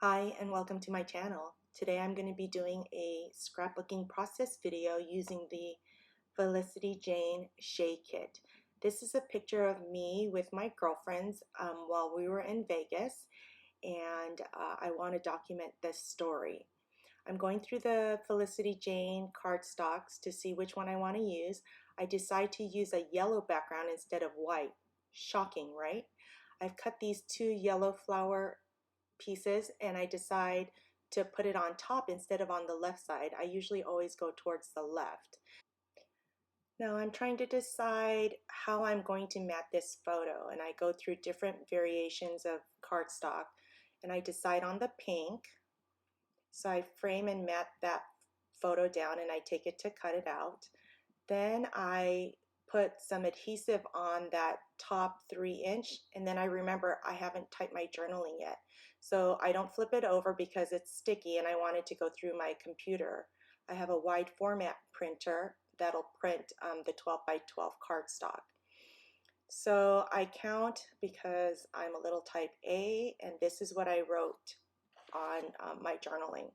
Hi and welcome to my channel. Today I'm going to be doing a scrapbooking process video using the Felicity Jane Shea Kit. This is a picture of me with my girlfriends while we were in Vegas, and I want to document this story. I'm going through the Felicity Jane cardstocks to see which one I want to use. I decide to use a yellow background instead of white. Shocking, right? I've cut these two yellow flower pieces and I decide to put it on top instead of on the left side. I usually always go towards the left. Now I'm trying to decide how I'm going to mat this photo, and I go through different variations of cardstock and I decide on the pink. So I frame and mat that photo down and I take it to cut it out. Then I put some adhesive on that top 3-inch, and then I remember I haven't typed my journaling yet. So I don't flip it over because it's sticky and I want it to go through my computer. I have a wide format printer that'll print the 12 by 12 cardstock. So I count because I'm a little type A, and this is what I wrote on my journaling.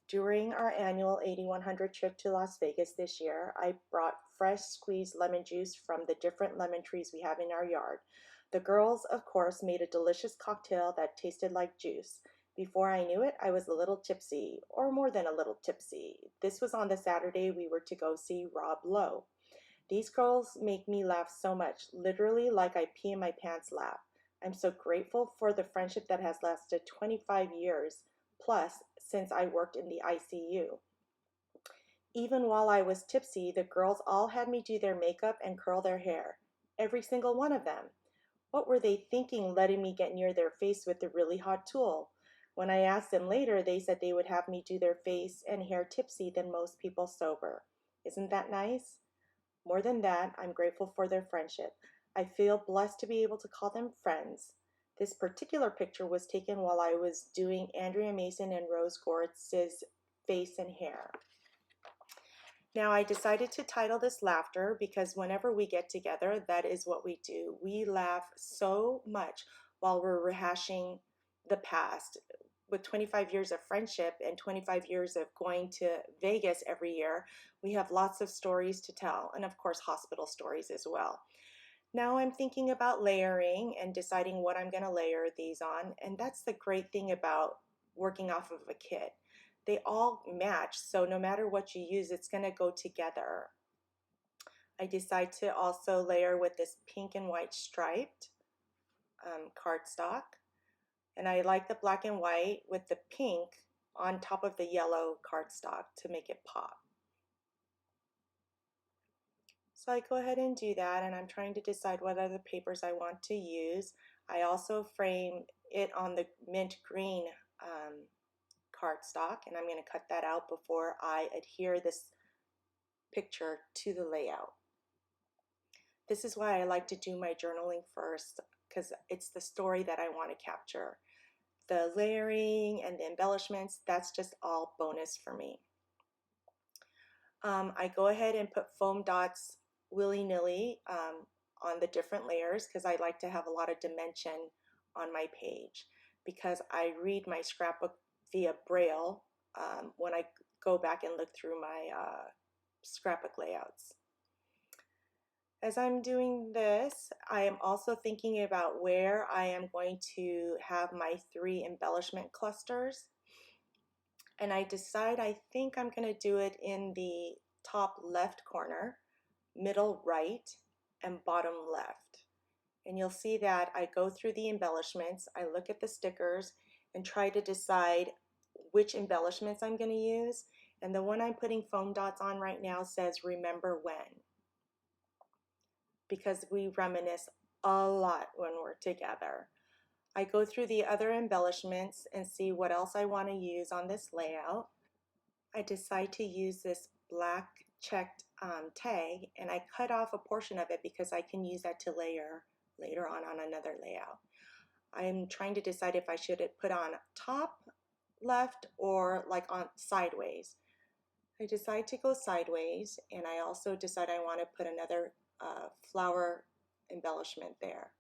During our annual 8100 trip to Las Vegas this year, I brought fresh squeezed lemon juice from the different lemon trees we have in our yard. The girls, of course, made a delicious cocktail that tasted like juice. Before I knew it, I was a little tipsy, or more than a little tipsy. This was on the Saturday we were to go see Rob Lowe. These girls make me laugh so much, literally like I pee in my pants laugh. I'm so grateful for the friendship that has lasted 25 years plus since I worked in the ICU. Even while I was tipsy, the girls all had me do their makeup and curl their hair. Every single one of them. What were they thinking letting me get near their face with the really hot tool? When I asked them later, they said they would have me do their face and hair tipsy than most people sober. Isn't that nice? More than that, I'm grateful for their friendship. I feel blessed to be able to call them friends. This particular picture was taken while I was doing Andrea Mason and Rose Gortz's face and hair. Now I decided to title this Laughter because whenever we get together, that is what we do. We laugh so much while we're rehashing the past. With 25 years of friendship and 25 years of going to Vegas every year, we have lots of stories to tell, and of course hospital stories as well. Now I'm thinking about layering and deciding what I'm going to layer these on, and that's the great thing about working off of a kit. They all match, so no matter what you use, it's going to go together. I decide to also layer with this pink and white striped cardstock, and I like the black and white with the pink on top of the yellow cardstock to make it pop. So I go ahead and do that, and I'm trying to decide what other papers I want to use. I also frame it on the mint green cardstock, and I'm going to cut that out before I adhere this picture to the layout. This is why I like to do my journaling first, because it's the story that I want to capture. The layering and the embellishments, that's just all bonus for me. I go ahead and put foam dots willy-nilly on the different layers because I like to have a lot of dimension on my page, because I read my scrapbook via Braille when I go back and look through my scrapbook layouts. As I'm doing this, I am also thinking about where I am going to have my 3 embellishment clusters. And I decide I think I'm going to do it in the top left corner, middle right, and bottom left. And you'll see that I go through the embellishments, I look at the stickers, and try to decide which embellishments I'm going to use. And the one I'm putting foam dots on right now says "Remember When," because we reminisce a lot when we're together. I go through the other embellishments and see what else I want to use on this layout. I decide to use this black checked tag, and I cut off a portion of it because I can use that to layer later on another layout. I'm trying to decide if I should put on top left or like on sideways. I decide to go sideways, and I also decide I want to put another flower embellishment there.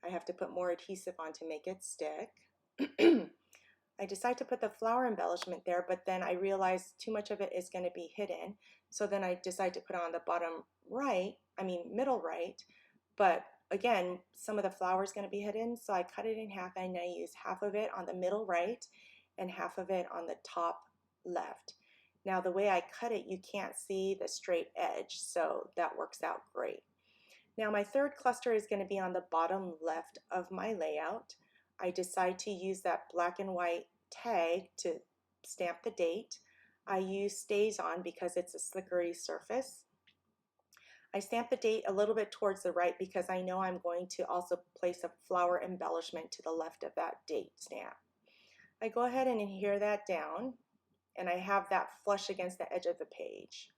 I have to put more adhesive on to make it stick. I decide to put the flower embellishment there, but then I realize too much of it is going to be hidden. So then I decide to put it on the bottom right, middle right. But again, some of the flower is going to be hidden. So I cut it in half and I use half of it on the middle right and half of it on the top left. Now the way I cut it, you can't see the straight edge. So that works out great. Now my third cluster is going to be on the bottom left of my layout. I decide to use that black and white tag to stamp the date. I use Stays On because it's a slickery surface. I stamp the date a little bit towards the right because I know I'm going to also place a flower embellishment to the left of that date stamp. I go ahead and adhere that down, and I have that flush against the edge of the page.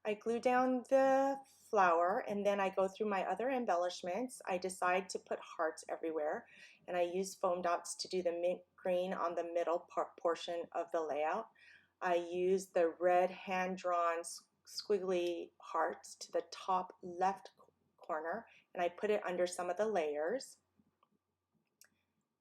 I glue down the flower, and then I go through my other embellishments. I decide to put hearts everywhere, and I use foam dots to do the mint green on the middle portion of the layout. I use the red hand-drawn squiggly hearts to the top left corner, and I put it under some of the layers.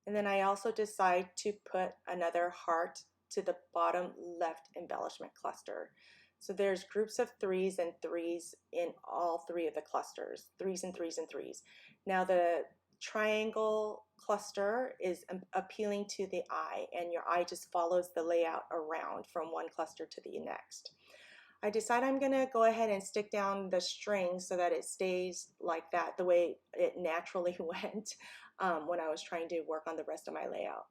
And then I also decide to put another heart to the bottom left embellishment cluster. So there's groups of threes and threes in all three of the clusters, threes and threes and threes. Now the triangle cluster is appealing to the eye, and your eye just follows the layout around from one cluster to the next. I decide I'm going to go ahead and stick down the string so that it stays like that, the way it naturally went when I was trying to work on the rest of my layout.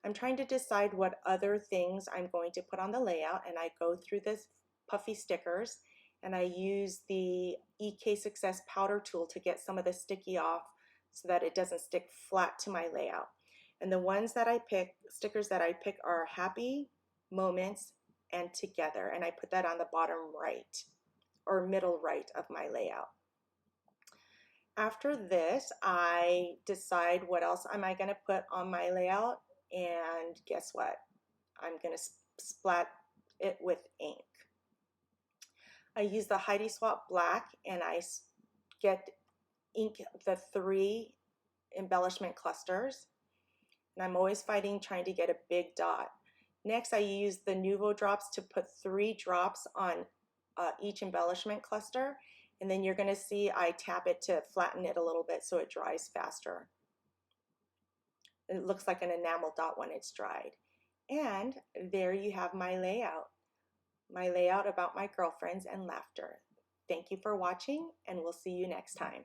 I'm trying to decide what other things I'm going to put on the layout, and I go through this puffy stickers, and I use the EK Success powder tool to get some of the sticky off so that it doesn't stick flat to my layout. And the ones that I pick, stickers that I pick, are happy, moments, and together, and I put that on the bottom right or middle right of my layout. After this, I decide what else am I going to put on my layout, and guess what? I'm going to splat it with ink. I use the Heidi Swap black, and I ink the three embellishment clusters, and I'm always fighting trying to get a big dot. Next, I use the Nuvo drops to put 3 drops on each embellishment cluster, and then you're going to see I tap it to flatten it a little bit so it dries faster. It looks like an enamel dot when it's dried. And there you have my layout about my girlfriends and laughter. Thank you for watching, and we'll see you next time.